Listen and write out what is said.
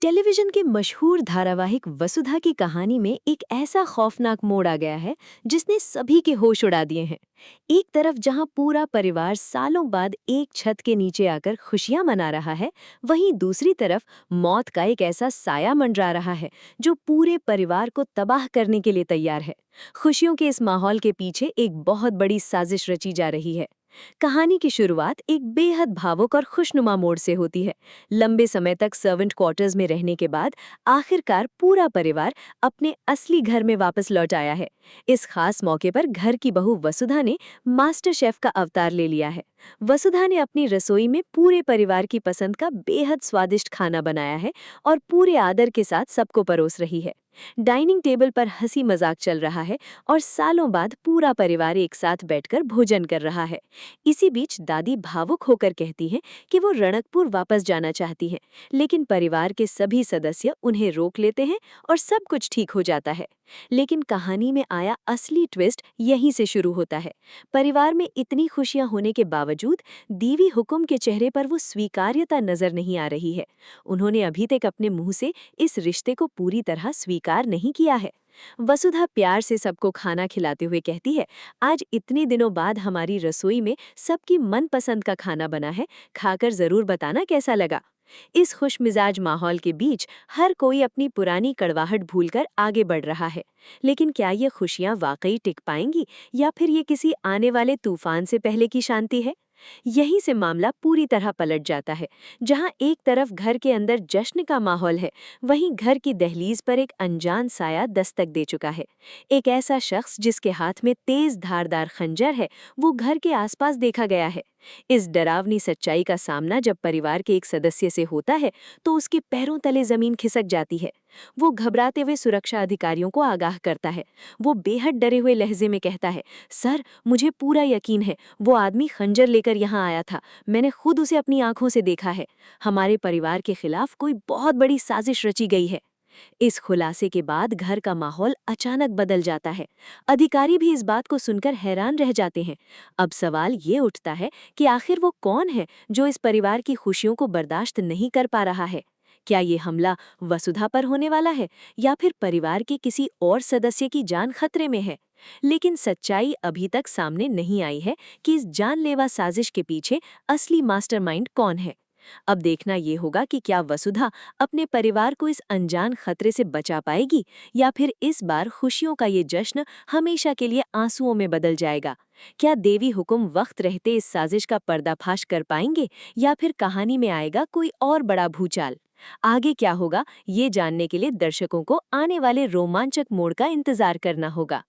Television के मशहूर धारावाहिक वसुधा की कहानी में एक ऐसा खौफनाक मोड़ आ गया है जिसने सभी के होश उड़ा दिए हैं। एक तरफ जहां पूरा परिवार सालों बाद एक छत के नीचे आकर खुशियां मना रहा है, वहीं दूसरी तरफ मौत का एक ऐसा साया मंडरा रहा है जो पूरे परिवार को तबाह करने के लिए तैयार है। खुशियों के इस माहौल के पीछे एक बहुत बड़ी साजिश रची जा रही है। कहानी की शुरुआत एक बेहद भावुक और खुशनुमा मोड़ से होती है। लंबे समय तक सर्वेंट क्वार्टर्स में रहने के बाद आखिरकार पूरा परिवार अपने असली घर में वापस लौट आया है। इस खास मौके पर घर की बहू वसुधा ने मास्टर शेफ का अवतार ले लिया है। वसुधा ने अपनी रसोई में पूरे परिवार की पसंद का बेहद स्वादिष्ट खाना बनाया है और पूरे आदर के साथ सबको परोस रही है। डाइनिंग टेबल पर हंसी मजाक चल रहा है और सालों बाद पूरा परिवार एक साथ बैठकर भोजन कर रहा है। इसी बीच दादी भावुक होकर कहती हैं कि वो रणकपुर वापस जाना चाहती हैं, लेकिन परिवार के सभी सदस्य उन्हें रोक लेते हैं और सब कुछ ठीक हो जाता है। लेकिन कहानी में आया असली ट्विस्ट यहीं से शुरू होता है। परिवार में इतनी खुशियां होने के बावजूद दीवी हुकुम के चेहरे पर वो स्वीकार्यता नजर नहीं आ रही है। उन्होंने अभी तक अपने मुंह से इस रिश्ते को पूरी तरह स्वीकार नहीं किया है। वसुधा प्यार से सबको खाना खिलाते हुए कहती है, आज इतने दिनों बाद हमारी रसोई में सबकी मनपसंद का खाना बना है, खाकर जरूर बताना कैसा लगा। इस खुशमिजाज माहौल के बीच हर कोई अपनी पुरानी कड़वाहट भूलकर आगे बढ़ रहा है। लेकिन क्या ये खुशियां वाकई टिक पाएंगी या फिर ये किसी आने वाले तूफान से पहले की शांति है? यहीं से मामला पूरी तरह पलट जाता है। जहां एक तरफ घर के अंदर जश्न का माहौल है, वहीं घर की दहलीज पर एक अनजान साया दस्तक दे चुका है। एक ऐसा शख्स जिसके हाथ में तेज धारदार खंजर है, वो घर के आसपास देखा गया है। इस डरावनी सच्चाई का सामना जब परिवार के एक सदस्य से होता है, तो उसके पैरों तले जमीन खिसक जाती है। वो घबराते हुए सुरक्षा अधिकारियों को आगाह करता है। वो बेहद डरे हुए लहजे में कहता है, सर, मुझे पूरा यकीन है, वो आदमी खंजर लेकर यहाँ आया था। मैंने खुद उसे अपनी आंखों से देखा है। हमारे परिवार के खिलाफ कोई बहुत बड़ी साजिश रची गई है। इस खुलासे के बाद घर का माहौल अचानक बदल जाता है। अधिकारी भी इस बात को सुनकर हैरान रह जाते हैं। अब सवाल ये उठता है कि आखिर वो कौन है जो इस परिवार की खुशियों को बर्दाश्त नहीं कर पा रहा है? क्या ये हमला वसुधा पर होने वाला है या फिर परिवार के किसी और सदस्य की जान खतरे में है? लेकिन सच्चाई अभी तक सामने नहीं आई है कि इस जानलेवा साजिश के पीछे असली मास्टरमाइंड कौन है। अब देखना ये होगा कि क्या वसुधा अपने परिवार को इस अनजान खतरे से बचा पाएगी या फिर इस बार खुशियों का ये जश्न हमेशा के लिए आंसुओं में बदल जाएगा। क्या देवी हुकुम वक्त रहते इस साजिश का पर्दाफाश कर पाएंगे या फिर कहानी में आएगा कोई और बड़ा भूचाल? आगे क्या होगा, ये जानने के लिए दर्शकों को आने वाले रोमांचक मोड़ का इंतजार करना होगा।